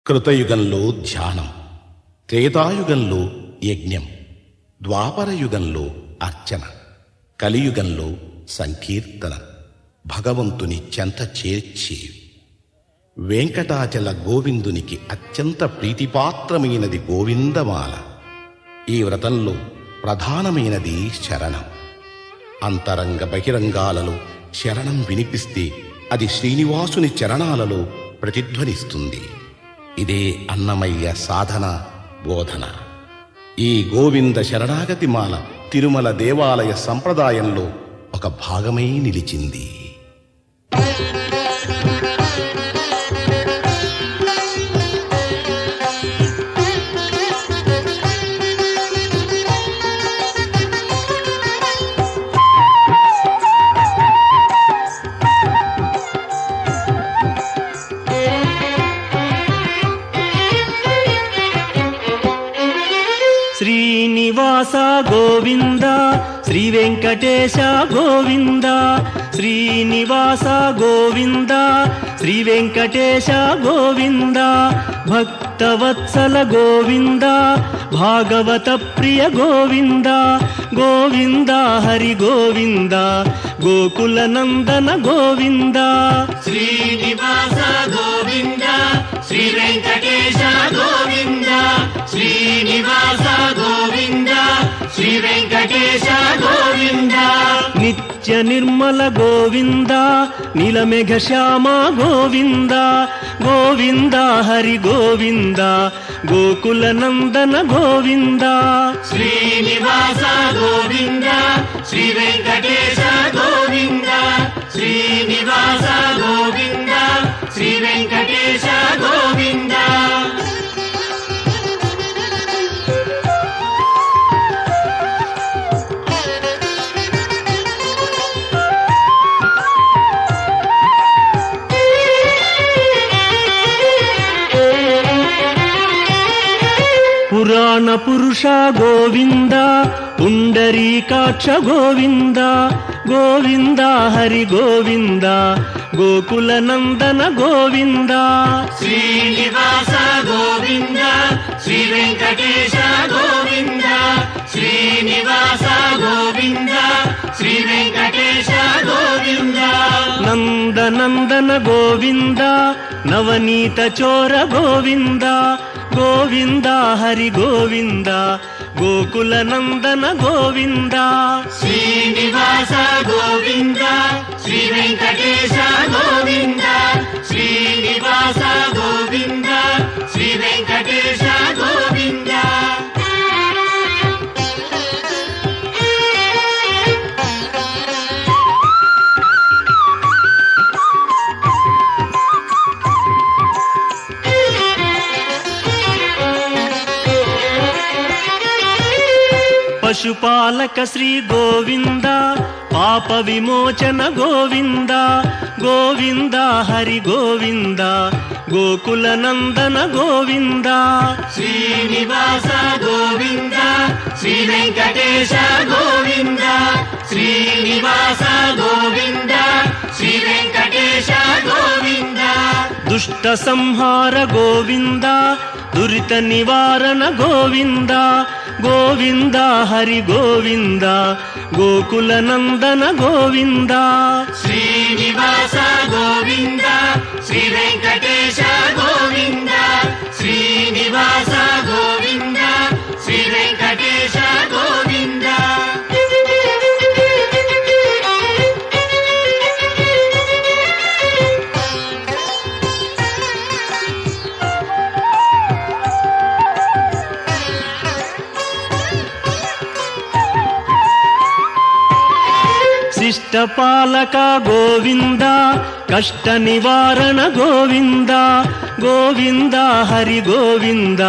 కృతయుగంలో ధ్యానం, త్రేతాయుగంలో యజ్ఞం, ద్వాపరయుగంలో అర్చన, కలియుగంలో సంకీర్తన, భగవంతుని చెంత చేర్చేవి. వెంకటాచల గోవిందునికి అత్యంత ప్రీతిపాత్రమైనది గోవిందమాల. ఈ వ్రతంలో ప్రధానమైనది శరణం. అంతరంగ బహిరంగాలలో శరణం వినిపిస్తే అది శ్రీనివాసుని చరణాలలో ప్రతిధ్వనిస్తుంది. ఇదే అన్నమయ్య సాధన బోధన. ఈ గోవింద శరణాగతి మాల తిరుమల దేవాలయ సంప్రదాయంలో ఒక భాగమై నిలిచింది. శ్రీనివాస గోవింద, శ్రీ వెంకటేశ గోవింద. శ్రీనివాస గోవింద, శ్రీ వెంకటేశ గోవింద. భక్తవత్సల గోవింద, భాగవత ప్రియ గోవింద. గోవింద హరి గోవింద, గోకుల నందన గోవింద. శ్రీనివాస గోవింద, శ్రీ వెంకటేశ గోవింద. శ్రీనివాస గోవింద, శ్రీ వెంకటేశ గోవింద. నిత్య నిర్మల గోవింద, నీలమేఘ శ్యామ గోవింద. గోవింద హరి గోవింద, గోకుల నందన గోవింద. శ్రీనివాస గోవింద, శ్రీ వెంకటేశ గోవింద. శ్రీనివాస గోవింద, శ్రీ వెంకటేశ గోవింద. పురాణ పురుష గోవింద, పుండరీకాక్ష గోవింద. గోవింద హరి గోవింద, గోకుల నందన గోవింద. శ్రీనివాస గోవింద, శ్రీ వెంకటేశ గోవింద. శ్రీనివాస గోవింద, శ్రీ వెంకటేశ గోవింద. నందనందన గోవింద, నవనీత చోర గోవింద. గోవింద హరి గోవింద, గోకుల నందన గోవింద. శ్రీనివాస గోవింద, శ్రీ వెంకటేశ గోవింద. శ్రీనివాస గోవింద, శ్రీ వెంకటేశ గోవింద. పశుపాలక శ్రీ గోవింద, పాప విమోచన గోవింద. గోవింద హరి గోవింద, గోకుల నందన గోవింద. శ్రీనివాస గోవింద, శ్రీ వెంకటేశ గోవింద. శ్రీనివాస గోవింద, శ్రీ వెంకటేశ గోవింద. దుష్ట సంహార గోవింద, దురిత నివారణ గోవింద. గోవింద హరి గోవింద, గోకుల నందన గోవింద. శ్రీనివాస గోవింద, శ్రీ వెంకటేశ గోవింద. శ్రీనివాస గోవింద, శ్రీ వెంకటేశ గోవింద. శిష్టపాలక గోవింద, కష్ట నివారణ గోవింద. గోవింద హరి గోవింద,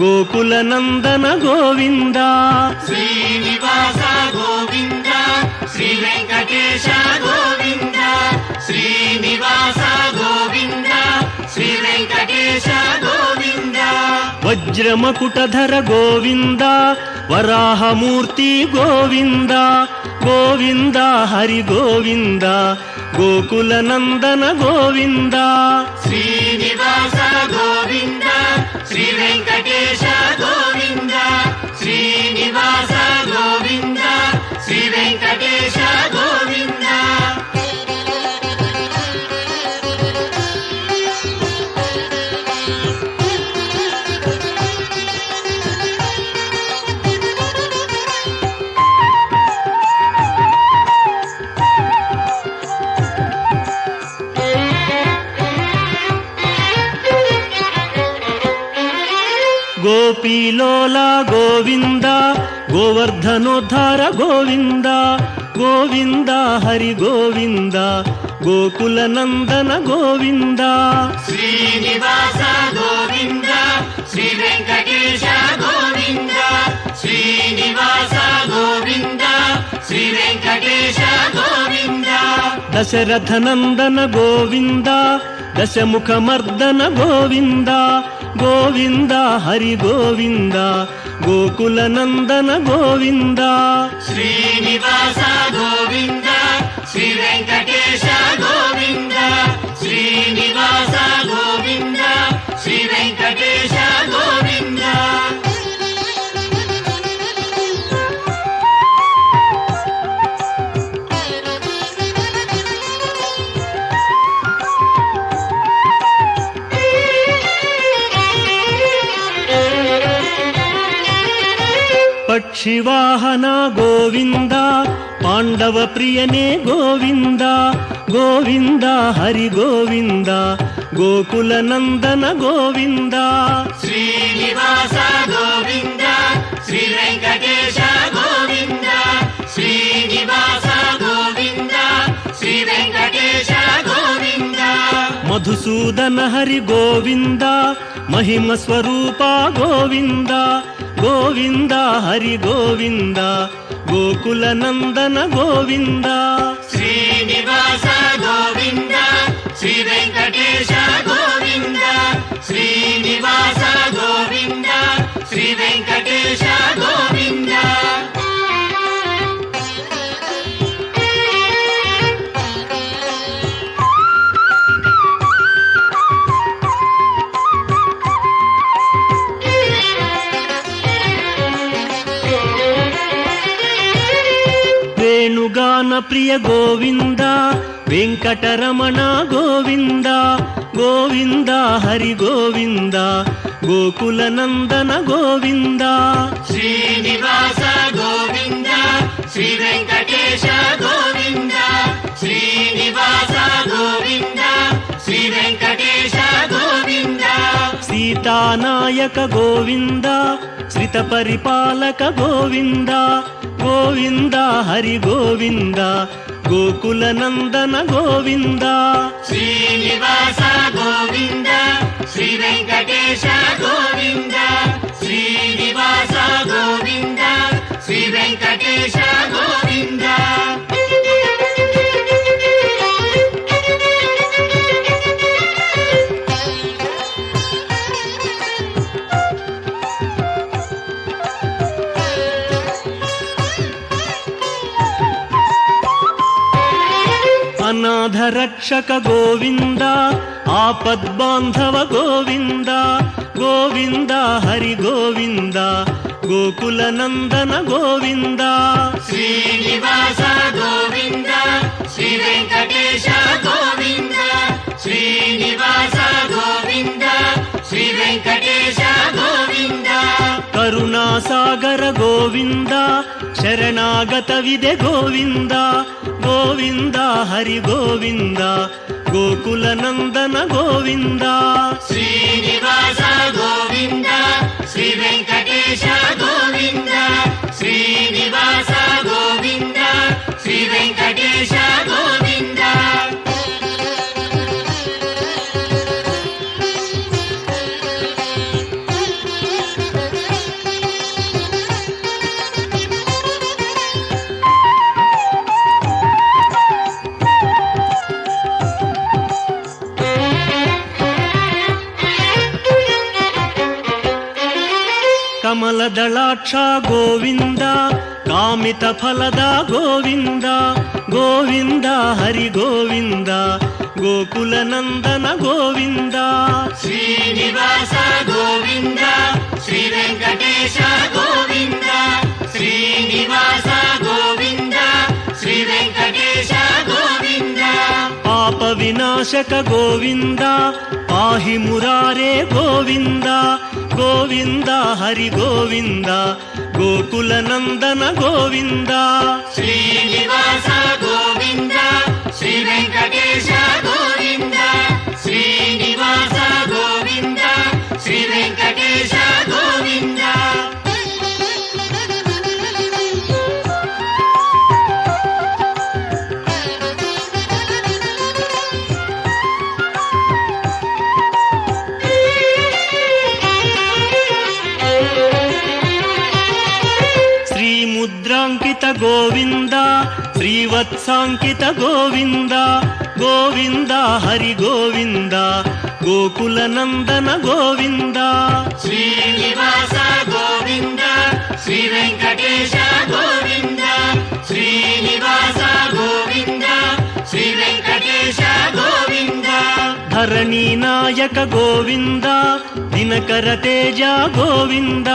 గోకుల నందన గోవింద. శ్రీనివాస గోవింద, శ్రీ వెంకటేశ గోవింద. శ్రీనివాస గోవింద, శ్రీ వెంకటేశ గోవింద. వజ్రమకుటధర గోవింద, వరాహమూర్తి గోవింద. గోవింద హరి గోవింద, గోకుల నందన గోవింద. శ్రీనివాస గోవింద, శ్రీ వెంకటేశ గోవింద శ్రీనివాస గోవింద శ్రీ వెంకటేశ గోవింద గోపీలోల గోవింద గోవర్ధనోద్ధార గోవింద గోవింద హరి గోవింద గోకుల నందన గోవింద శ్రీనివాస గోవింద శ్రీ వెంకటేశ గోవింద శ్రీనివాస గోవింద శ్రీ వెంకటేశ గోవింద దశరథ నందన గోవింద దశముఖమర్దన గోవింద గోవింద హరి గోవింద గోకుల నందన గోవింద శ్రీనివాస గోవింద శ్రీ వెంకటేశ గోవింద శ్రీనివాస గోవింద శ్రీ వెంకటేశ గోవింద పక్షివాహన గోవింద పాండవ ప్రియనే గోవింద గోవింద హరి గోవింద గోకుల నందన గోవింద శ్రీనివాస గోవింద శ్రీ వెంకటేశ గోవింద శ్రీనివాస గోవింద శ్రీ వెంకటేశ గోవింద మధుసూదన హరి గోవింద మహిమ స్వరూప గోవింద గోవింద హరి గోవింద గోకుల నందన గోవింద శ్రీనివాస గోవింద శ్రీ వెంకటేశ గోవింద శ్రీనివాస గోవింద శ్రీ వెంకటేశ గోవింద వేణుగాన ప్రియ గోవింద వెంకటరమణ గోవింద గోవింద హరి గోవింద గోకుల నందన గోవింద శ్రీనివాస గోవింద శ్రీ వెంకటేశ గోవింద శ్రీనివాస గోవింద శ్రీ వెంకటేశ గోవింద సీతానాయక గోవింద శ్రిత పరిపాలక గోవింద గోవింద హరి గోవింద గోకుల నందన గోవింద శ్రీనివాస గోవింద శ్రీ వెంకటేశ గోవింద శ్రీనివాస గోవింద శ్రీ వెంకటేశ గోవింద అనాథ రక్షక గోవింద ఆపద్బాంధవ గోవింద గోవింద హరి గోవింద గోకుల నందన గోవింద శ్రీనివాస గోవింద శ్రీ వెంకటేశ గోవింద శ్రీనివాస గోవింద శ్రీ వెంకటేశ గోవింద కరుణాసాగర గోవింద శరణాగత విదే గోవింద గోవింద హరి గోవింద గోకుల నందన గోవింద శ్రీనివాస గోవింద శ్రీ వెంకటేశ గోవింద శ్రీనివాస గోవింద శ్రీ వెంకటేశ గోవింద కమలదళాక్ష గోవింద ಕಾಮಿತ ಫಲದ ಗೋವಿಂದ ಗೋವಿಂದ ಹರಿ ಗೋವಿಂದ ಗೋಕುಲ ನಂದನ ಗೋವಿಂದ ಶ್ರೀನಿವಾಸ ಗೋವಿಂದ ಶ್ರೀ ವೆಂಕಟೇಶ ಗೋವಿಂದ ಶ್ರೀನಿವಾಸ ಗೋವಿಂದ ಶ್ರೀ ವೆಂಕಟೇಶ ಗೋವಿಂದ ಪಾಪ ವಿನಾಶಕ ಗೋವಿಂದ ಪಾಹಿ ಮುರಾರೇ ಗೋವಿಂದ ಗೋವಿಂದ ಹರಿ ಗೋವಿಂದ ಗೋಕುಲ ನಂದನ ಗೋವಿಂದ ಶ್ರೀನಿವಾಸ ಗೋವಿಂದ ಶ್ರೀ ವೆಂಕಟೇಶ ಗೋವಿಂದ ಶ್ರೀನಿವಾಸ ಗೋವಿಂದ ಶ್ರೀ ವೆಂಕಟೇಶ ಗೋವಿಂದ ಮುದ್ರಾಂಕಿತ ಗೋವಿಂದ ಶ್ರೀವತ್ಸಾಂಕಿತ ಗೋವಿಂದ ಗೋವಿಂದ ಹರಿ ಗೋವಿಂದ ಗೋಕುಲ ನಂದನ ಗೋವಿಂದ ಶ್ರೀನಿವಾಸ ಗೋವಿಂದ ಶ್ರೀ ವೆಂಕಟೇಶ ಗೋವಿಂದ ಶ್ರೀನಿವಾಸ ಗೋವಿಂದ ಶ್ರೀ ವೆಂಕಟೇಶ ಗೋವಿಂದ ಧರಣಿ ನಾಯಕ ಗೋವಿಂದ ದಿನಕರ ತೇಜ ಗೋವಿಂದ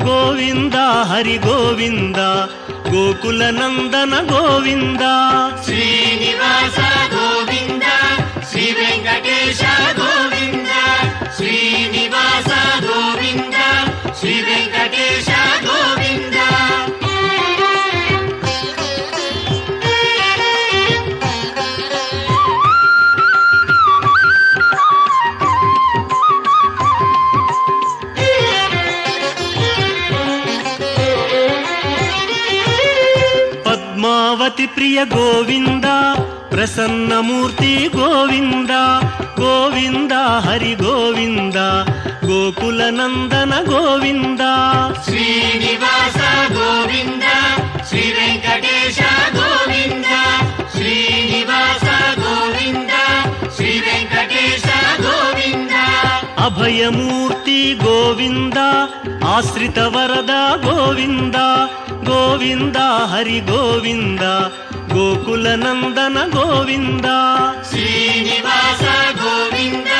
ಗೋವಿಂದ ಹರಿ ಗೋವಿಂದ ಗೋಕುಲ ನಂದನ ಗೋವಿಂದ ಶ್ರೀನಿವಾಸ ಗೋವಿಂದ ಶ್ರೀ ವೆಂಕಟೇಶ ಗೋವಿಂದ ಶ್ರೀನಿವಾಸ ಗೋವಿಂದ ಶ್ರೀ ವೆಂಕಟೇಶ ಗೋವಿಂದ ಪದ್ಮಾವತಿ ಪ್ರಿಯ ಗೋವಿಂದ ಪ್ರಸನ್ನ ಮೂರ್ತಿ ಗೋವಿಂದ ಗೋವಿಂದ ಹರಿ ಗೋವಿಂದ ಗೋಕುಲ ನಂದನ ಗೋವಿಂದ ಶ್ರೀನಿವಾಸ ಗೋವಿಂದ ಶ್ರೀ ವೆಂಕಟೇಶ ಗೋವಿಂದ ಶ್ರೀನಿವಾಸ ಗೋವಿಂದ ಶ್ರೀ ವೆಂಕಟೇಶ ಗೋವಿಂದ ಅಭಯ ಮೂರ್ತಿ ಗೋವಿಂದ ಆಶ್ರಿತ ವರದ ಗೋವಿಂದ ಗೋವಿಂದ ಹರಿ ಗೋವಿಂದ ಗೋಕುಲ ನಂದನ ಗೋವಿಂದ ಶ್ರೀನಿವಾಸ ಗೋವಿಂದ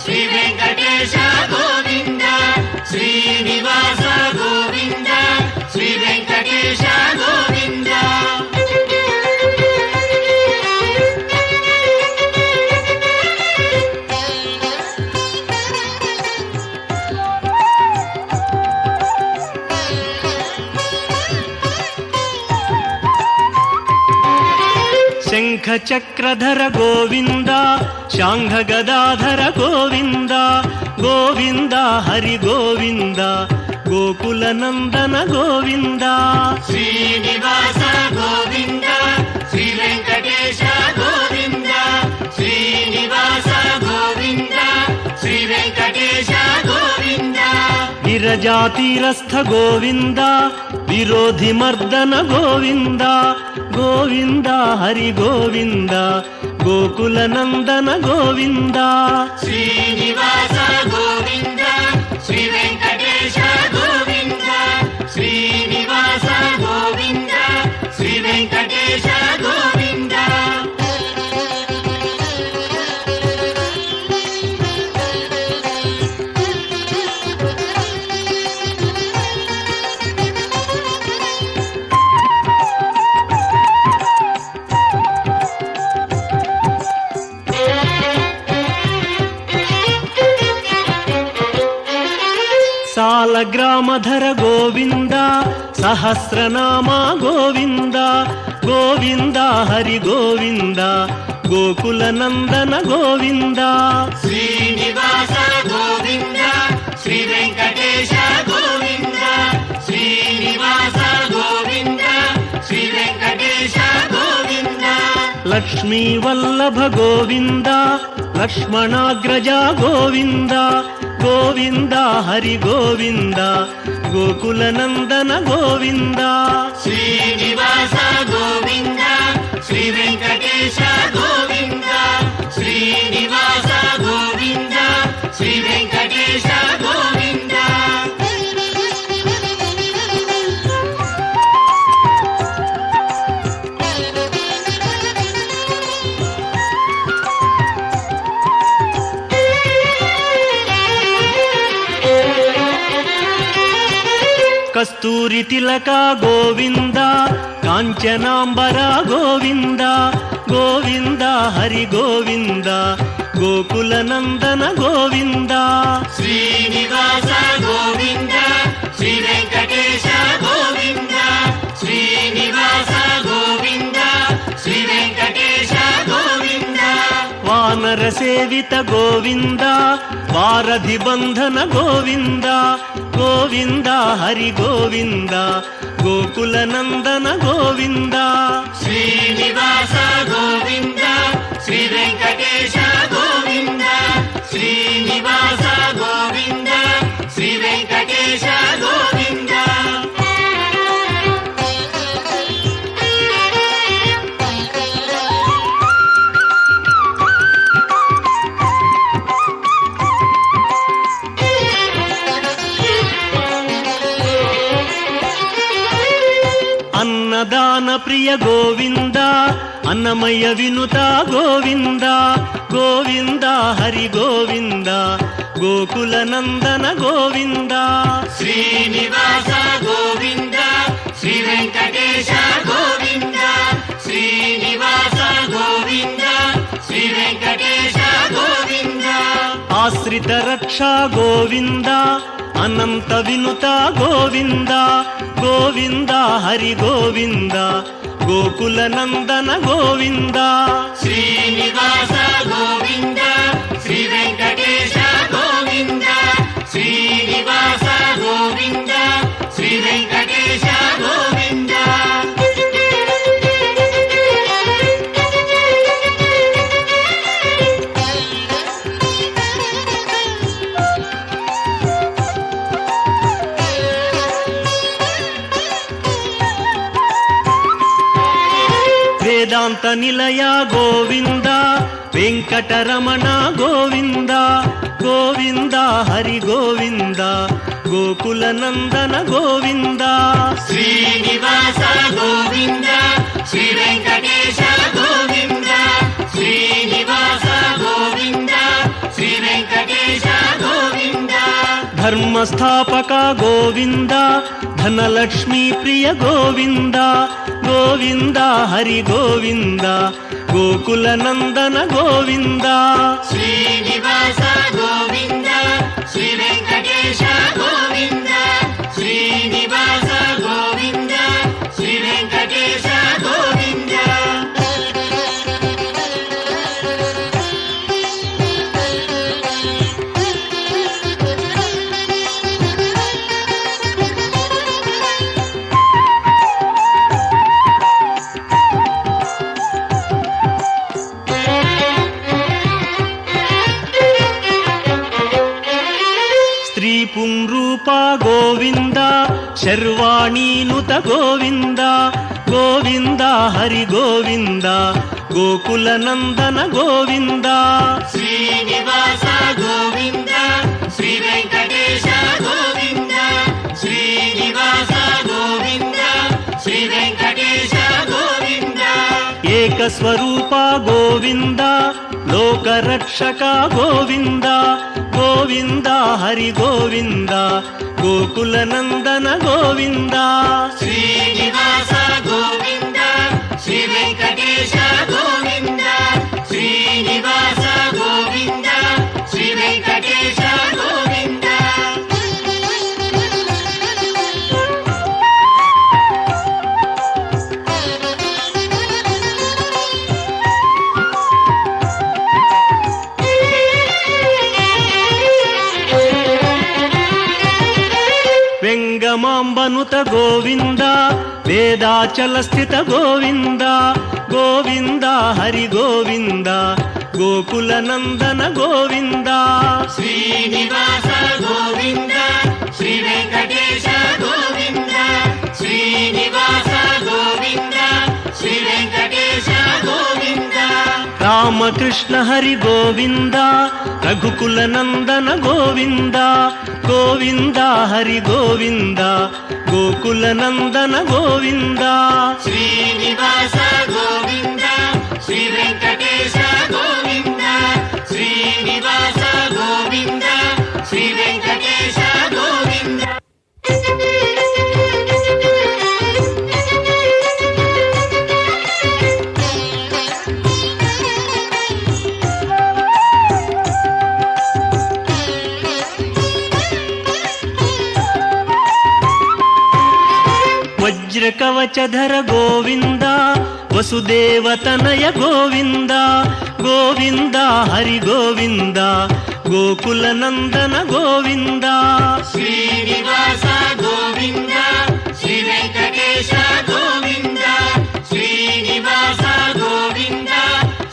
ಶ್ರೀ ವೆಂಕಟೇಶ ಗೋವಿಂದ ಶ್ರೀನಿವಾಸ ಗೋವಿಂದ ಶ್ರೀ ವೆಂಕಟೇಶ ಗೋವಿಂದ ಶಂಖ ಚಕ್ರಧರ ಗೋವಿಂದ ಶಾಂಘ ಗದಾಧರ ಗೋವಿಂದ ಗೋವಿಂದ ಹರಿ ಗೋವಿಂದ ಗೋಕುಲ ನಂದನ ಗೋವಿಂದ ಶ್ರೀನಿವಾಸ ಗೋವಿಂದ ಶ್ರೀ ವೆಂಕಟೇಶ ಗೋವಿಂದ ಶ್ರೀನಿವಾಸ ಗೋವಿಂದ ಶ್ರೀ ವೆಂಕಟೇಶ ಗೋವಿಂದ ವಿರಜಾತೀರಸ್ಥ ಗೋವಿಂದ ವಿರೋಧಿ ಮರ್ದನ ಗೋವಿಂದ ಗೋವಿಂದ ಹರಿ ಗೋವಿಂದ ಗೋಕುಲ ನಂದನ ಗೋವಿಂದ ಶ್ರೀನಿವಾಸ ಗೋವಿಂದ ಶ್ರೀ ವೆಂಕಟೇಶ ಗೋವಿಂದ ಶ್ರೀನಿವಾಸ ಗೋವಿಂದ ಶ್ರೀ ವೆಂಕಟೇಶ ಗೋವಿಂದ ಸಾಲಗ್ರಾಮಧರ ಗೋವಿಂದ ಸಹಸ್ರನಾಮ ಗೋವಿಂದ ಗೋವಿಂದ ಹರಿ ಗೋವಿಂದ ಗೋಕುಲ ನಂದನ ಗೋವಿಂದ ಶ್ರೀನಿವಾಸ ಗೋವಿಂದ ಶ್ರೀ ವೆಂಕಟೇಶ ಗೋವಿಂದ ಶ್ರೀನಿವಾಸ ಗೋವಿಂದ ಶ್ರೀ ವೆಂಕಟೇಶ ಗೋವಿಂದ ಲಕ್ಷ್ಮೀ ವಲ್ಲಭ ಗೋವಿಂದ ಲಕ್ಷ್ಮಣಾಗ್ರಜ ಗೋವಿಂದ ಗೋವಿಂದ ಹರಿ ಗೋವಿಂದ ಗೋಕುಲ ನಂದನ ಗೋವಿಂದ ಶ್ರೀನಿವಾಸ ಗೋವಿಂದ ಶ್ರೀ ವೆಂಕಟೇಶ ಗೋವಿಂದ ಶ್ರೀನಿವಾಸ ಗೋವಿಂದ ಶ್ರೀ ವೆಂಕಟೇಶ ಗೋವಿಂದ కస్తూరి తిలక గోవింద కాంచనాంబర గోవింద గోవింద హరి గోవింద గోకుల నందన గోవింద శ్రీనివాస గోవింద శ్రీ వెంకటేశ గోవింద శ్రీనివాస గోవింద శ్రీ వెంకటేశ గోవింద వానర సేవిత గోవింద వారధి బంధన గోవింద గోవింద హరి గోవింద గోకుల నందన గోవింద శ్రీనివాస గోవింద శ్రీ వెంకటేశ గోవింద శ్రీనివాస గోవింద శ్రీ వెంకటేశ గోవింద అన్నదాన ప్రియ గోవింద అన్నమయ్య వినుత గోవింద గోవింద హరి గోవింద గోకుల నందన గోవింద శ్రీనివాస గోవింద శ్రీ వెంకటేశ గోవింద శ్రీనివాస గోవింద శ్రీ వెంకటేశ గోవింద ఆశ్రిత రక్ష గోవింద అనంత వినుత గోవింద గోవింద హరి గోవింద గోకుల నందన గోవింద శ్రీనివాస గోవింద శ్రీ వెంకటేశ గోవింద శ్రీనివాస గోవింద శ్రీ వెంకటేశ గోవింద వేదాంత నిలయ గోవింద వెంకటరమణ గోవింద గోవింద హరి గోవింద గోకుల నందన గోవింద శ్రీనివాస గోవింద శ్రీ వెంకటేశ గోవింద శ్రీనివాస గోవింద శ్రీ వెంకటేశ గోవింద ధర్మస్థాపక గోవింద ధనలక్ష్మీ ప్రియ గోవింద గోవింద హరి గోవింద గోకుల నందన గోవింద శ్రీనివాస గోవింద శ్రీ వెంకటేశ గోవింద శ్రీనివాస గోవింద శ్రీ వెంకటేశ గోవింద స్త్రీ పుంరూప గోవింద శర్వాణీనుత గోవింద గోవింద హరి గోవింద గోకుల నందన గోవింద శ్రీనివాస గోవింద శ్రీ వెంకటేశ గోవింద శ్రీనివాస గోవింద శ్రీ వెంకటేశ గోవింద ఏకస్వరూప గోవింద లోకరక్షక గోవింద గోవింద హరి గోవింద గోకుల నందన గోవింద శ్రీనివాస గోవింద శ్రీ వెంకటేశ గోవింద శ్రీనివాస గోవింద శ్రీ వెంకటేశ గోవింద వెంగమాంబనుత గోవింద వేదాచల స్థిత గోవింద గోవింద హరి గోవింద గోకుల నందన గోవింద శ్రీనివాస గోవింద శ్రీ వెంకటేశ గోవింద శ్రీనివాస గోవింద శ్రీ వెంకటేశ గోవింద రామకృష్ణ హరి గోవింద రఘుకుల నందన గోవింద గోవింద హరి గోవింద గోకుల నందన గోవింద శ్రీనివాస గోవింద శ్రీ వెంకటేశ గోవింద శ్రీనివాస గోవింద శ్రీ వెంకటేశ గోవింద ವಜ್ರಕವಚಧರ ಗೋವಿಂದ ವಸುದೇವತನಯ ಗೋವಿಂದ ಗೋವಿಂದ ಹರಿ ಗೋವಿಂದ ಗೋಕುಲ ನಂದನ ಗೋವಿಂದ ಶ್ರೀನಿವಾಸ ಗೋವಿಂದ ಶ್ರೀ ವೆಂಕಟೇಶ ಗೋವಿಂದ ಶ್ರೀನಿವಾಸ ಗೋವಿಂದ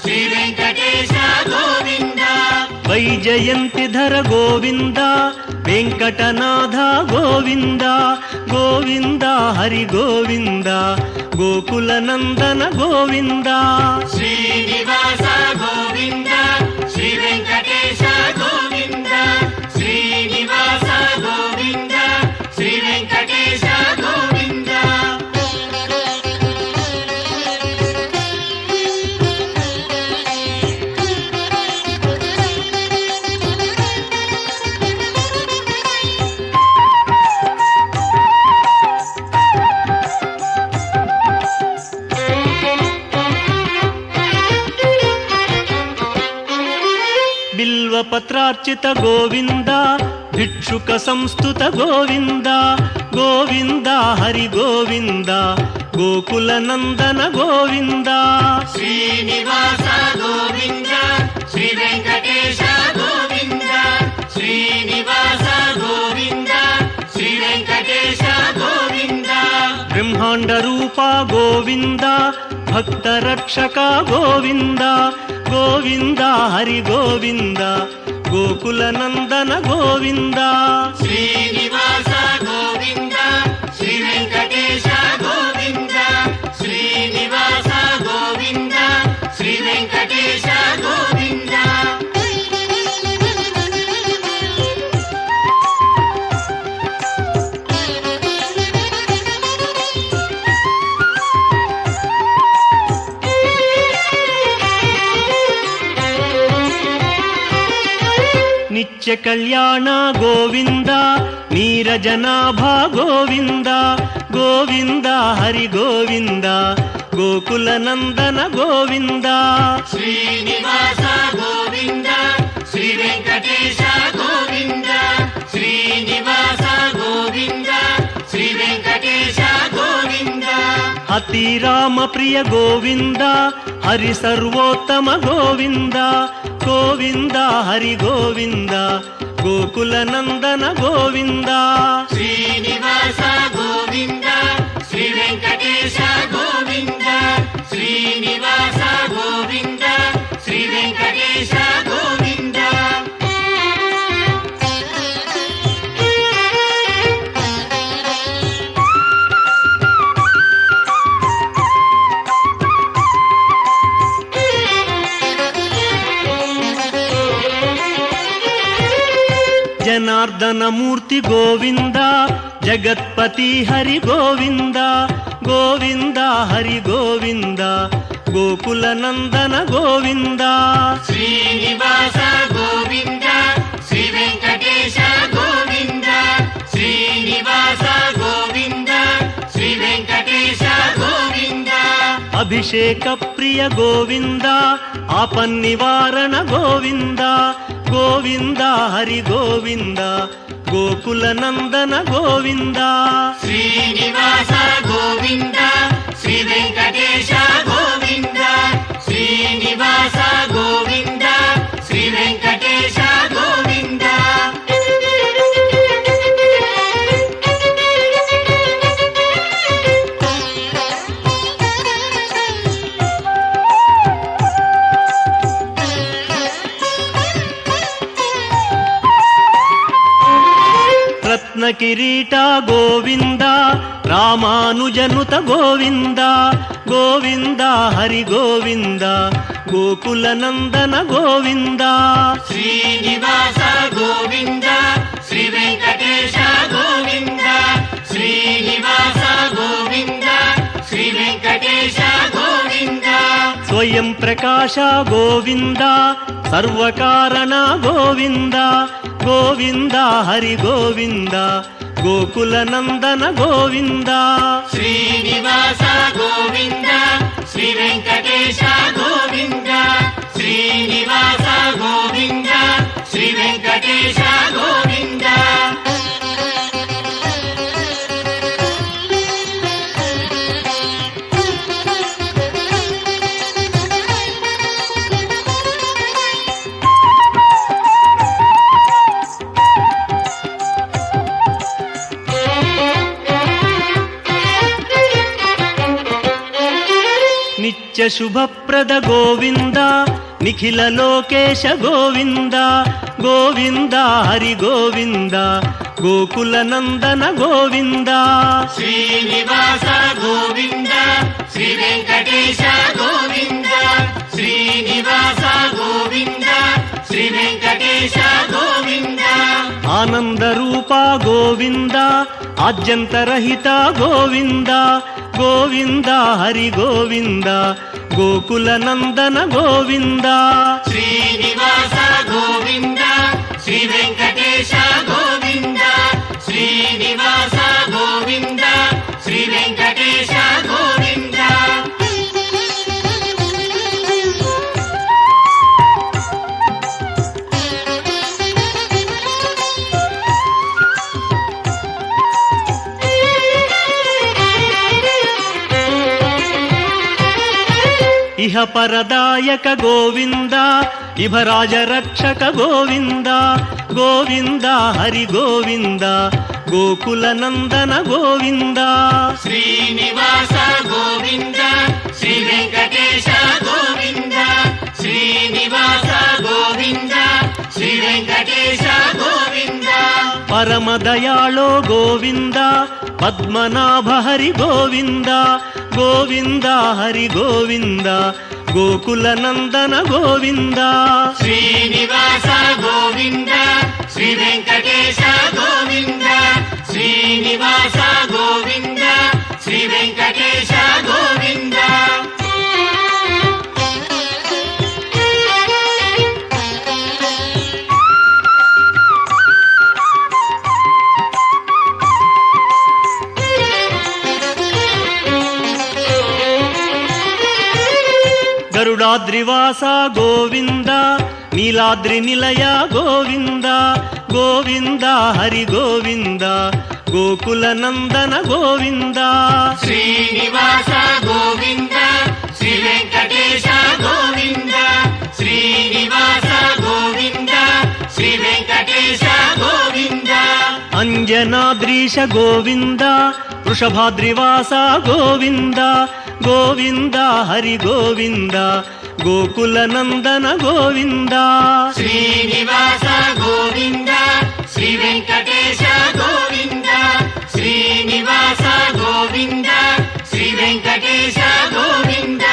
ಶ್ರೀ ವೆಂಕಟೇಶ ಗೋವಿಂದ ವೈಜಯಂತಿಧರ ಗೋವಿಂದ ವೆಂಕಟನಾಥ ಗೋವಿಂದ ಗೋವಿಂದ ಹರಿ ಗೋವಿಂದ ಗೋಕುಲ ನಂದನ ಗೋವಿಂದ ಶ್ರೀನಿವಾಸ ಗೋವಿಂದ ಶ್ರೀ ವೆಂಕಟೇಶ ಗೋವಿಂದ ಶ್ರೀನಿವಾಸ ಗೋವಿಂದ ಶ್ರೀ ವೆಂಕಟೇಶ ಗೋವಿಂದ ಬಿಲ್ವಪತ್ರಾರ್ಚಿತ ಗೋವಿಂದ ಭಿಕ್ಷುಕ ಸಂಸ್ತುತ ಗೋವಿಂದ ಗೋವಿಂದ ಹರಿ ಗೋವಿಂದ ಗೋಕುಲ ನಂದನ ಗೋವಿಂದ ಶ್ರೀನಿವಾಸ ಗೋವಿಂದ ಶ್ರೀ ವೆಂಕಟೇಶ ಗೋವಿಂದ ಶ್ರೀನಿವಾಸ ಗೋವಿಂದ ಶ್ರೀ ವೆಂಕಟೇಶ ಗೋವಿಂದ ಬ್ರಹ್ಮಾಂಡ ರೂಪ ಗೋವಿಂದ ಭಕ್ತ ರಕ್ಷಕ ಗೋವಿಂದ ಗೋವಿಂದ ಹರಿ ಗೋವಿಂದ ಗೋಕುಲ ನಂದನ ಗೋವಿಂದ ಶ್ರೀನಿವಾಸ ಗೋವಿಂದ ಶ್ರೀ ವೆಂಕಟೇಶ ಗೋವಿಂದ ಶ್ರೀನಿವಾಸ ಗೋವಿಂದ ಶ್ರೀ ವೆಂಕಟೇಶ ಗೋವಿಂದ ನಿತ್ಯ ಕಲ್ಯಾಣ ಗೋವಿಂದ ನೀರಜನಾಭ ಗೋವಿಂದ ಗೋವಿಂದ ಹರಿ ಗೋವಿಂದ ಗೋಕುಲ ನಂದನ ಗೋವಿಂದ ಶ್ರೀನಿವಾಸ ಗೋವಿಂದ ಶ್ರೀ ವೆಂಕಟೇಶ ಗೋವಿಂದ ಶ್ರೀನಿವಾಸ ಗೋವಿಂದ ಶ್ರೀ ವೆಂಕಟೇಶ ಗೋವಿಂದ ಅತಿ ರಾಮ ಪ್ರಿಯ ಗೋವಿಂದ ಹರಿ ಸರ್ವೋತ್ತಮ ಗೋವಿಂದ ಗೋವಿಂದ ಹರಿ ಗೋವಿಂದ ಗೋಕುಲ ನಂದನ ಗೋವಿಂದ ಶ್ರೀನಿವಾಸ ಗೋವಿಂದ ಶ್ರೀ ವೆಂಕಟೇಶ ಗೋವಿಂದ ಶ್ರೀನಿವಾಸ ಗೋವಿಂದ ಶ್ರೀ ವೆಂಕಟೇಶ ಗೋವಿಂದ ಜನಾರ್ದನ ಮೂರ್ತಿ ಗೋವಿಂದ ಜಗತ್ಪತಿ ಹರಿ ಗೋವಿಂದ ಗೋವಿಂದ ಹರಿ ಗೋವಿಂದ ಗೋಕುಲ ನಂದನ ಗೋವಿಂದ ಶ್ರೀನಿವಾಸ ಗೋವಿಂದ ಶ್ರೀ ವೆಂಕಟೇಶ ಗೋವಿಂದ ಶ್ರೀನಿವಾಸ ಗೋವಿಂದ ಶ್ರೀ ವೆಂಕಟೇಶ ಗೋವಿಂದ ಅಭಿಷೇಕ ಪ್ರಿಯ ಗೋವಿಂದ ಆಪನ್ನಿವಾರಣ ಗೋವಿಂದ ಗೋವಿಂದ ಹರಿ ಗೋವಿಂದ ಗೋಕುಲ ನಂದನ ಗೋವಿಂದ ಶ್ರೀನಿವಾಸ ಗೋವಿಂದ ಶ್ರೀ ವೆಂಕಟೇಶ ಗೋವಿಂದ ಶ್ರೀನಿವಾಸ ಗೋವಿಂದ ಶ್ರೀ ವೆಂಕಟೇಶ ಗೋವಿಂದ ರತ್ನ ಕಿರೀಟ ಗೋವಿಂದ ರಾಮಾನುಜನುತ ಗೋವಿಂದ ಗೋವಿಂದ ಹರಿ ಗೋವಿಂದ ಗೋಕುಲ ನಂದನ ಗೋವಿಂದ ಶ್ರೀನಿವಾಸ ಗೋವಿಂದ ಶ್ರೀ ವೆಂಕಟೇಶ ಗೋವಿಂದ ಶ್ರೀನಿವಾಸ ಗೋವಿಂದ ಶ್ರೀ ವೆಂಕಟೇಶ ಗೋವಿಂದ ಸ್ವಯಂ ಪ್ರಕಾಶ ಗೋವಿಂದ ಸರ್ವಕಾರಣ ಗೋವಿಂದ ಗೋವಿಂದ ಹರಿ ಗೋವಿಂದ ಗೋಕುಲ ನಂದನ ಗೋವಿಂದ ಶ್ರೀನಿವಾಸ ಗೋವಿಂದ ಶ್ರೀ ವೆಂಕಟೇಶ ಗೋವಿಂದ ಶ್ರೀನಿವಾಸ ಗೋವಿಂದ ಶ್ರೀ ವೆಂಕಟೇಶ ಗೋವಿಂದ నిత్య శుభప్రద గోవింద నిఖిల లోకేశ గోవింద గోవింద హరి గోవింద గోకుల నందన గోవింద శ్రీనివాస గోవింద శ్రీ వెంకటేశ గోవింద శ్రీనివాస గోవింద శ్రీ వెంకటేశ గోవింద ఆనంద రూప గోవింద ఆద్యంతరహిత గోవింద గోవింద హరి గోవింద గోకుల నందన గోవింద శ్రీనివాస గోవింద శ్రీ వెంకటేశ గోవింద శ్రీనివాస గోవింద శ్రీ వెంకటేశ గోవింద ఇహ పరదాయక గోవింద ఇభరాజ రక్షక గోవింద గోవింద హరి గోవింద గోకుల నందన గోవింద శ్రీనివాస గోవింద శ్రీ వెంకటేశ గోవింద శ్రీనివాస గోవింద శ్రీ వెంకటేశ గోవింద పరమ దయాళో గోవింద పద్మనాభ హరి గోవింద గోవింద హరి గోవింద గోకుల నందన గోవింద శ్రీనివాస గోవింద శ్రీ వెంకటేశ గోవింద శ్రీనివాస గోవింద శ్రీ వెంకటేశ గోవింద గరుడాద్రివాస గోవింద నీలాద్రి నిలయ గోవింద గోవింద హరి గోవింద గోకుల నందన గోవింద శ్రీనివాస గోవింద శ్రీ వెంకటేశ గోవింద శ్రీనివాస గోవింద శ్రీ వెంకటేశ గోవింద అంజనాద్రీశ గోవింద వృషభాద్రివాస గోవింద గోవింద హరి గోవింద గోకుల నందన గోవింద శ్రీనివాస గోవింద శ్రీ వెంకటేశ గోవింద శ్రీనివాస గోవింద శ్రీ వెంకటేశ గోవింద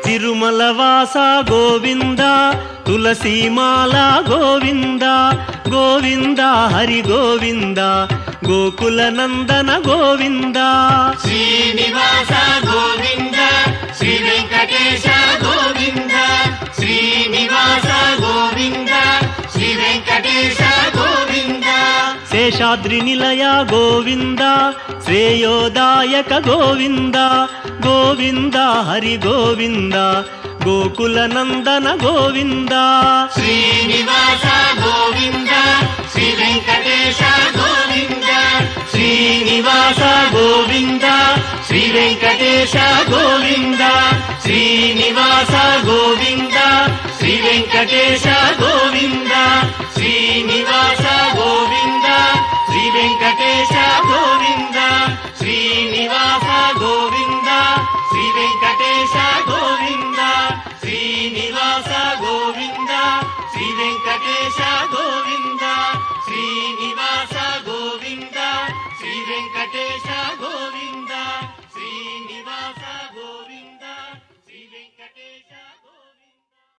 తిరుమలవాస గోవింద తులసీమాల గోవింద గోవింద హరి గోవింద గోకుల నందన గోవింద శ్రీనివాస గోవింద శ్రీ వెంకటేశ గోవింద శ్రీనివాస గోవింద శ్రీ వెంకటేశ గోవింద శేషాద్రి నిలయ గోవింద శ్రేయోదాయక గోవింద గోవింద హరి గోవింద గోకుల నందన గోవింద శ్రీనివాస గోవింద శ్రీ వెంకటేశ గోవింద శ్రీనివాస గోవింద శ్రీ వెంకటేశ గోవింద శ్రీనివాస గోవింద శ్రీ వెంకటేశ గోవింద శ్రీనివాస గోవింద